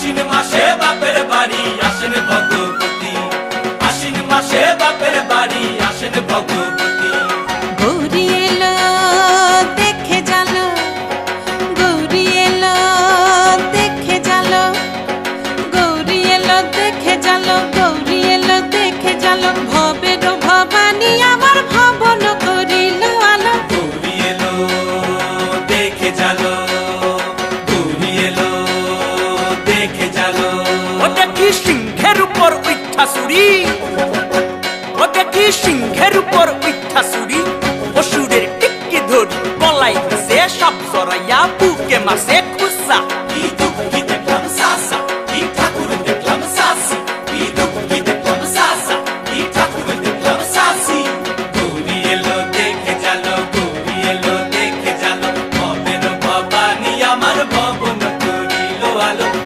আশ্বিন মাসে বাপের বাড়ি আসেন ভগবতী, আশ্বিন মাসে বাপের বাড়ি আসেন ভগবতী। গৌরী এলো দেখে জালো, গৌরী এলো দেখে জালো, গৌরী এলো দেখে জালো, গৌরী এলো দেখে জালো। ভবের ভবানী আমার ভবন করিল আলো। গৌরী এলো দেখে জালো, গৌরী এলো দেখে জালো। ও দেখি সিংহের উপর উঠা চুরি, ও দেখি সিংহের উপর উঠা চুরি। অসুরের টিকি ধরি গলাই সব জড়াইয়া বুকে মাসে খুসা।